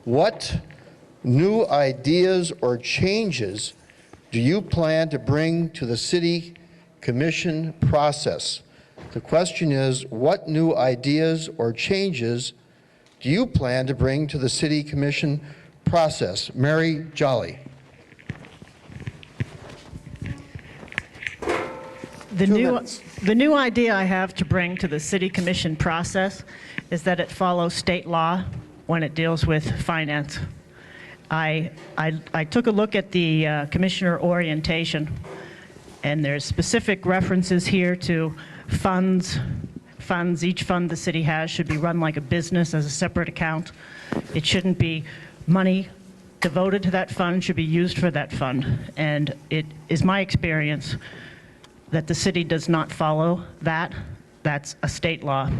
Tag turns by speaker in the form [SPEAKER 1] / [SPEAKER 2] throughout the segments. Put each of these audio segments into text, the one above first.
[SPEAKER 1] What new ideas or changes do you plan to bring to the City Commission process? The question is, what new ideas or changes do you plan to bring to the City Commission process? Mary Jolly.
[SPEAKER 2] The new idea I have to bring to the City Commission process is that it follows state law when it deals with finance. I took a look at the commissioner orientation, and there's specific references here to funds. Each fund the city has should be run like a business as a separate account. It shouldn't be money devoted to that fund, should be used for that fund. And it is my experience that the city does not follow that. That's a state law.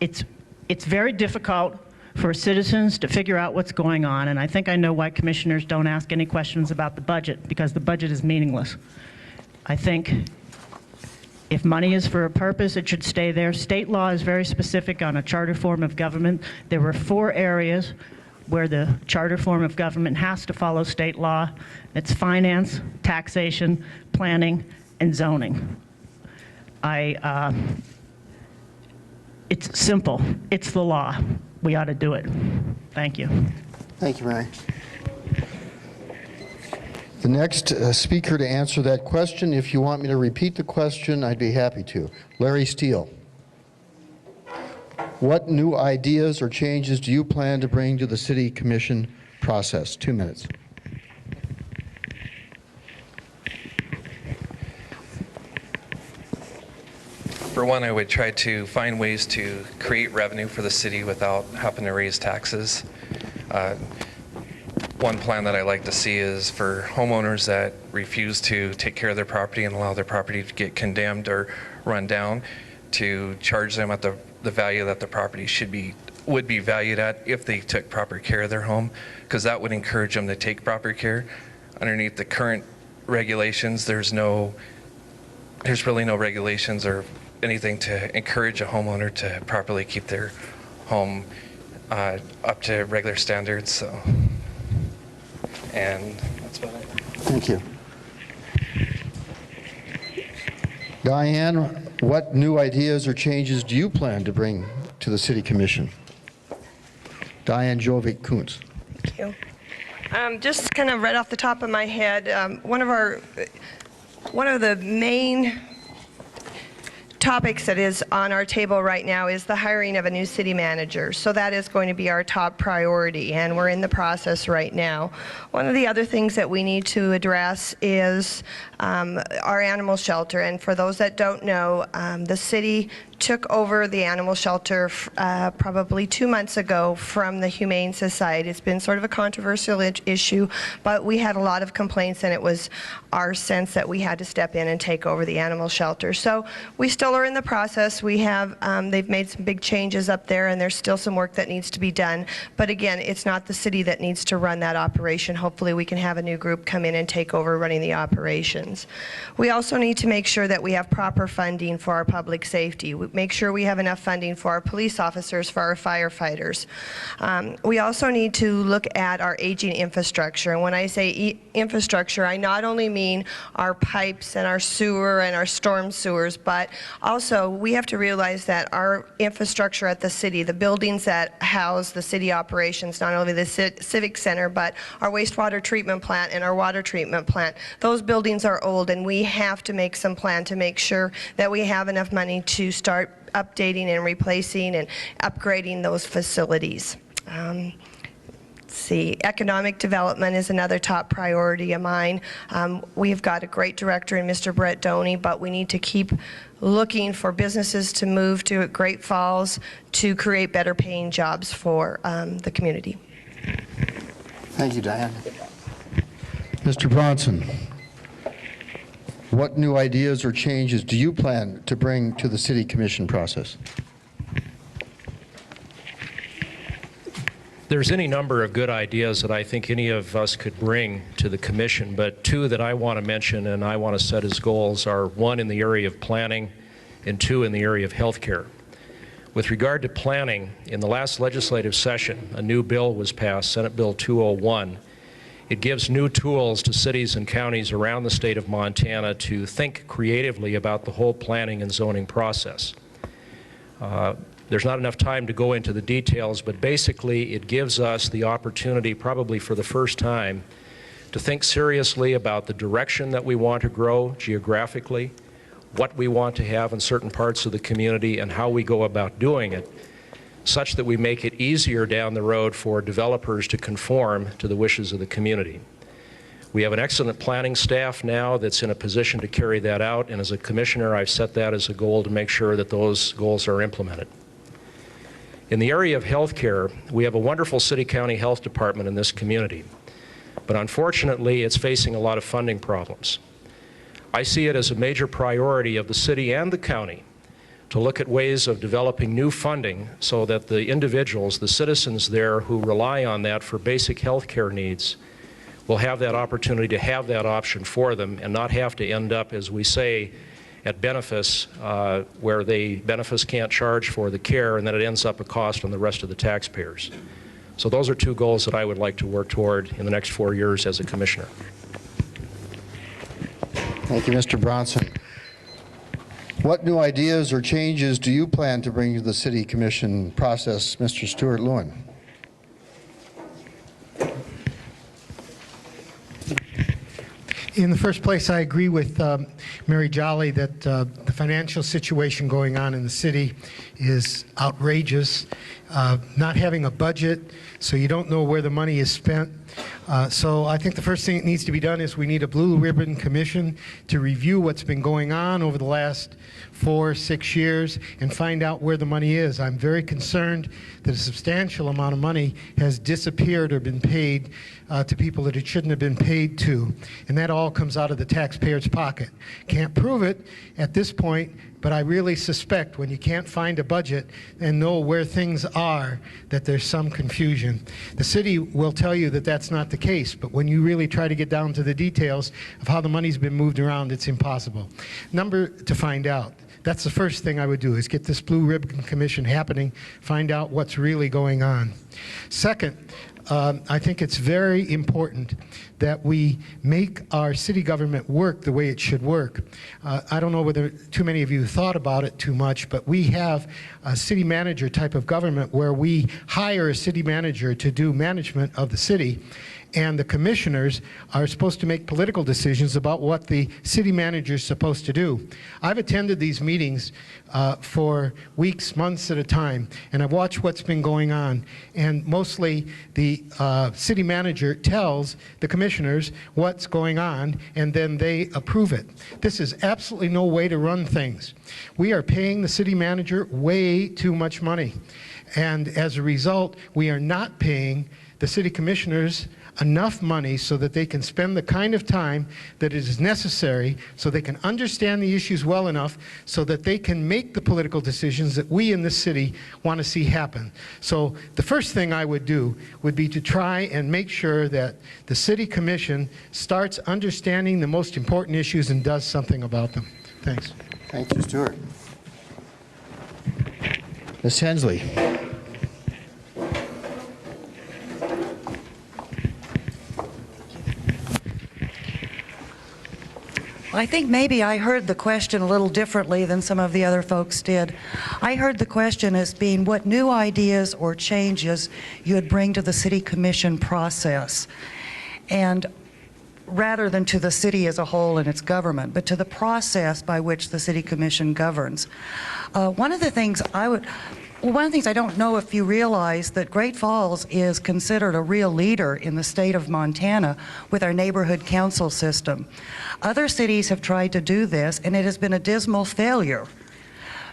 [SPEAKER 2] It's very difficult for citizens to figure out what's going on, and I think I know why commissioners don't ask any questions about the budget, because the budget is meaningless. I think if money is for a purpose, it should stay there. State law is very specific on a charter form of government. There were 4 areas where the charter form of government has to follow state law. It's finance, taxation, planning, and zoning. It's simple. It's the law. We ought to do it. Thank you.
[SPEAKER 1] Thank you, Mary. The next speaker to answer that question, if you want me to repeat the question, I'd be happy to. Larry Steele. What new ideas or changes do you plan to bring to the City Commission process? 2 minutes.
[SPEAKER 3] For one, I would try to find ways to create revenue for the city without having to raise taxes. One plan that I like to see is for homeowners that refuse to take care of their property and allow their property to get condemned or run down, to charge them at the value that the property would be valued at if they took proper care of their home, because that would encourage them to take proper care. Underneath the current regulations, there's really no regulations or anything to encourage a homeowner to properly keep their home up to regular standards. So, and that's about it.
[SPEAKER 1] Thank you. Diane, what new ideas or changes do you plan to bring to the City Commission? Diane Jovic-Kuntz.
[SPEAKER 4] Thank you. Just kind of right off the top of my head, one of the main topics that is on our table right now is the hiring of a new city manager. So that is going to be our top priority, and we're in the process right now. One of the other things that we need to address is our animal shelter. And for those that don't know, the city took over the animal shelter probably 2 months ago from the Humane Society. It's been sort of a controversial issue, but we had a lot of complaints, and it was our sense that we had to step in and take over the animal shelter. So we still are in the process. We have, they've made some big changes up there, and there's still some work that needs to be done. But again, it's not the city that needs to run that operation. Hopefully we can have a new group come in and take over running the operations. We also need to make sure that we have proper funding for our public safety. Make sure we have enough funding for our police officers, for our firefighters. We also need to look at our aging infrastructure. And when I say infrastructure, I not only mean our pipes and our sewer and our storm sewers, but also we have to realize that our infrastructure at the city, the buildings that house the city operations, not only the civic center, but our wastewater treatment plant and our water treatment plant, those buildings are old, and we have to make some plan to make sure that we have enough money to start updating and replacing and upgrading those facilities. See, economic development is another top priority of mine. We've got a great director in Mr. Brett Doney, but we need to keep looking for businesses to move to Great Falls to create better paying jobs for the community.
[SPEAKER 1] Thank you, Diane. Mr. Bronson, what new ideas or changes do you plan to bring to the City Commission process?
[SPEAKER 5] There's any number of good ideas that I think any of us could bring to the Commission, but 2 that I want to mention and I want to set as goals are 1 in the area of planning and 2 in the area of healthcare. With regard to planning, in the last legislative session, a new bill was passed, Senate Bill 201. It gives new tools to cities and counties around the state of Montana to think creatively about the whole planning and zoning process. There's not enough time to go into the details, but basically it gives us the opportunity, probably for the first time, to think seriously about the direction that we want to grow geographically, what we want to have in certain parts of the community, and how we go about doing it, such that we make it easier down the road for developers to conform to the wishes of the community. We have an excellent planning staff now that's in a position to carry that out, and as a commissioner, I've set that as a goal to make sure that those goals are implemented. In the area of health care, we have a wonderful city-county health department in this community, but unfortunately, it's facing a lot of funding problems. I see it as a major priority of the city and the county to look at ways of developing new funding so that the individuals, the citizens there who rely on that for basic health care needs will have that opportunity to have that option for them and not have to end up, as we say, at benefice where benefice can't charge for the care and then it ends up a cost on the rest of the taxpayers. So those are two goals that I would like to work toward in the next 4 years as a commissioner.
[SPEAKER 1] Thank you, Mr. Bronson. What new ideas or changes do you plan to bring to the City Commission process, Mr. Stuart Lewin?
[SPEAKER 6] In the first place, I agree with Mary Jolly that the financial situation going on in the city is outrageous. Not having a budget, so you don't know where the money is spent. So I think the first thing that needs to be done is we need a blue ribbon commission to review what's been going on over the last 4 or 6 years and find out where the money is. I'm very concerned that a substantial amount of money has disappeared or been paid to people that it shouldn't have been paid to, and that all comes out of the taxpayer's pocket. Can't prove it at this point, but I really suspect when you can't find a budget and know where things are, that there's some confusion. The city will tell you that that's not the case, but when you really try to get down to the details of how the money's been moved around, it's impossible. Number to find out. That's the first thing I would do, is get this Blue Ribbon Commission happening, find out what's really going on. Second, I think it's very important that we make our city government work the way it should work. I don't know whether too many of you thought about it too much, but we have a city manager type of government where we hire a city manager to do management of the city, and the commissioners are supposed to make political decisions about what the city manager is supposed to do. I've attended these meetings for weeks, months at a time, and I've watched what's been going on, and mostly the city manager tells the commissioners what's going on, and then they approve it. This is absolutely no way to run things. We are paying the city manager way too much money, and as a result, we are not paying the city commissioners enough money so that they can spend the kind of time that is necessary so they can understand the issues well enough so that they can make the political decisions that we in this city want to see happen. So the first thing I would do would be to try and make sure that the City Commission starts understanding the most important issues and does something about them. Thanks.
[SPEAKER 1] Thank you, Stuart. Ms. Hensley.
[SPEAKER 7] I think maybe I heard the question a little differently than some of the other folks did. I heard the question as being what new ideas or changes you would bring to the City Commission process, and rather than to the city as a whole and its government, but to the process by which the City Commission governs. One of the things I don't know if you realize that Great Falls is considered a real leader in the state of Montana with our neighborhood council system. Other cities have tried to do this, and it has been a dismal failure.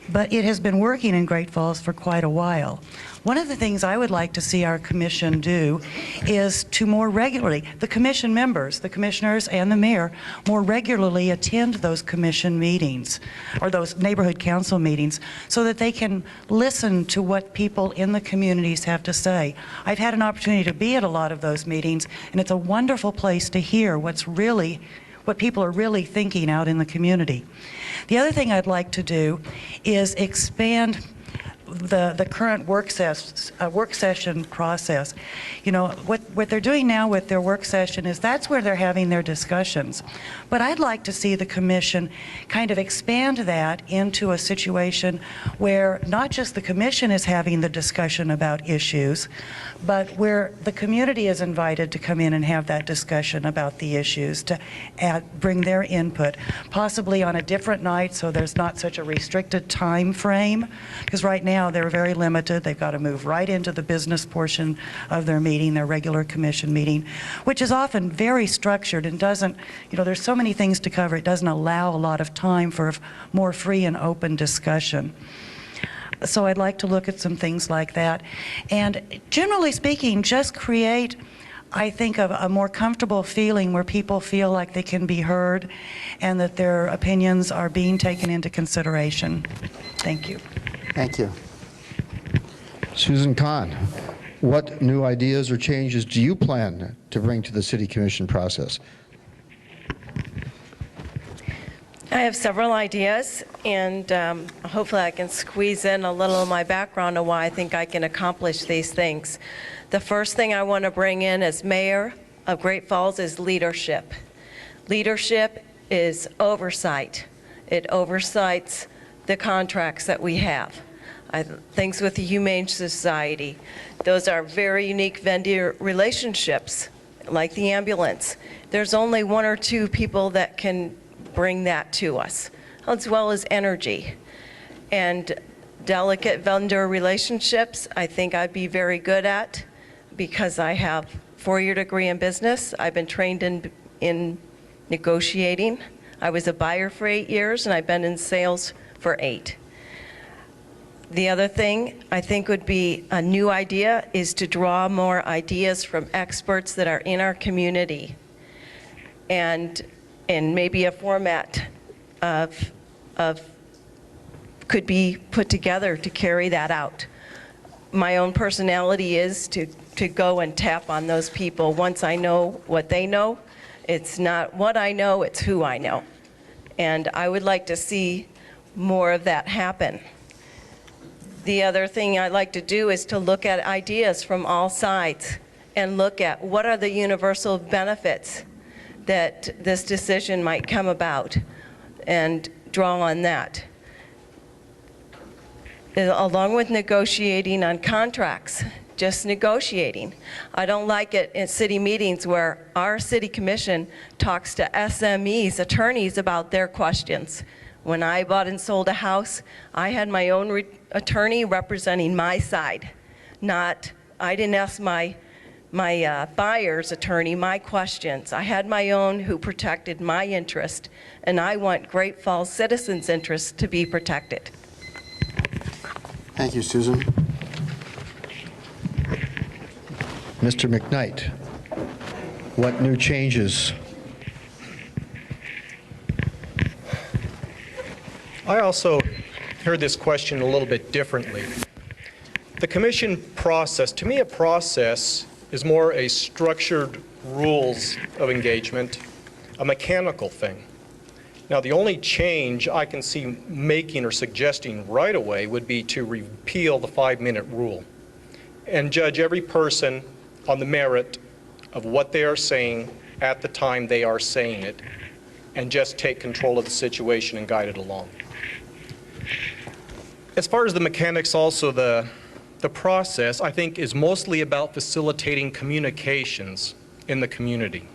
[SPEAKER 7] But it has been working in Great Falls for quite a while. One of the things I would like to see our commission do is to more regularly, the commission members, the commissioners and the mayor, more regularly attend those commission meetings or those neighborhood council meetings so that they can listen to what people in the communities have to say. I've had an opportunity to be at a lot of those meetings, and it's a wonderful place to hear what people are really thinking out in the community. The other thing I'd like to do is expand the current work session process. You know, what they're doing now with their work session is that's where they're having their discussions. But I'd like to see the commission kind of expand that into a situation where not just the commission is having the discussion about issues, but where the community is invited to come in and have that discussion about the issues, to bring their input, possibly on a different night so there's not such a restricted time frame, because right now they're very limited. They've got to move right into the business portion of their meeting, their regular commission meeting, which is often very structured and doesn't, you know, there's so many things to cover, it doesn't allow a lot of time for more free and open discussion. So I'd like to look at some things like that. And generally speaking, just create, I think, a more comfortable feeling where people feel like they can be heard and that their opinions are being taken into consideration. Thank you.
[SPEAKER 1] Thank you. Susan Kahn, what new ideas or changes do you plan to bring to the City Commission process?
[SPEAKER 8] I have several ideas, and hopefully I can squeeze in a little of my background of why I think I can accomplish these things. The first thing I want to bring in as mayor of Great Falls is leadership. Leadership is oversight. It oversights the contracts that we have. Things with the Humane Society. Those are very unique vendor relationships, like the ambulance. There's only one or two people that can bring that to us, as well as energy. And delicate vendor relationships, I think I'd be very good at, because I have a 4-year degree in business. I've been trained in negotiating. I was a buyer for 8 years, and I've been in sales for 8. The other thing I think would be a new idea is to draw more ideas from experts that are in our community, and maybe a format of could be put together to carry that out. My own personality is to go and tap on those people once I know what they know. It's not what I know, it's who I know. And I would like to see more of that happen. The other thing I'd like to do is to look at ideas from all sides and look at what are the universal benefits that this decision might come about, and draw on that. Along with negotiating on contracts, just negotiating. I don't like it in city meetings where our city commission talks to SMEs, attorneys, about their questions. When I bought and sold a house, I had my own attorney representing my side. I didn't ask my buyer's attorney my questions. I had my own who protected my interest, and I want Great Falls citizens' interests to be protected.
[SPEAKER 1] Thank you, Susan. Mr. McKnight, what new changes?
[SPEAKER 9] I also heard this question a little bit differently. The commission process, to me a process is more a structured rules of engagement, a mechanical thing. Now the only change I can see making or suggesting right away would be to repeal the 5-minute rule and judge every person on the merit of what they are saying at the time they are saying it, and just take control of the situation and guide it along. As far as the mechanics, also the process, I think, is mostly about facilitating communications in the community.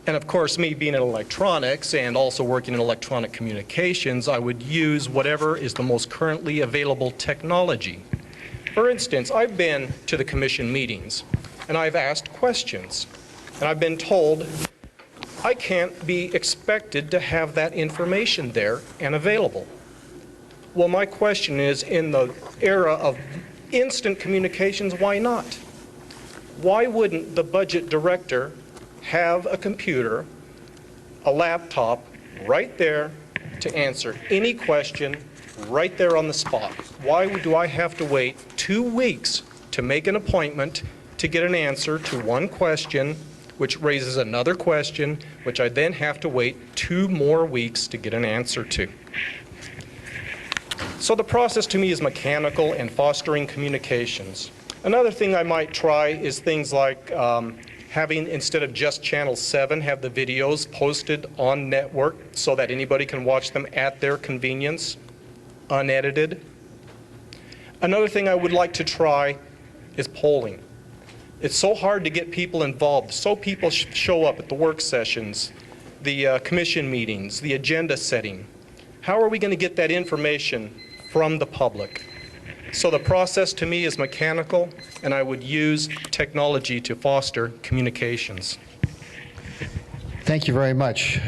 [SPEAKER 9] And of course, me being in electronics and also working in electronic communications, I would use whatever is the most currently available technology. For instance, I've been to the commission meetings and I've asked questions, and I've been told I can't be expected to have that information there and available. Well, my question is, in the era of instant communications, why not? Why wouldn't the budget director have a computer, a laptop right there to answer any question right there on the spot? Why do I have to wait 2 weeks to make an appointment to get an answer to one question, which raises another question, which I then have to wait 2 more weeks to get an answer to? So the process to me is mechanical and fostering communications. Another thing I might try is things like having, instead of just Channel 7, have the videos posted on network so that anybody can watch them at their convenience, unedited. Another thing I would like to try is polling. It's so hard to get people involved. So people show up at the work sessions, the commission meetings, the agenda setting. How are we going to get that information from the public? So the process to me is mechanical, and I would use technology to foster communications.
[SPEAKER 1] Thank you very much.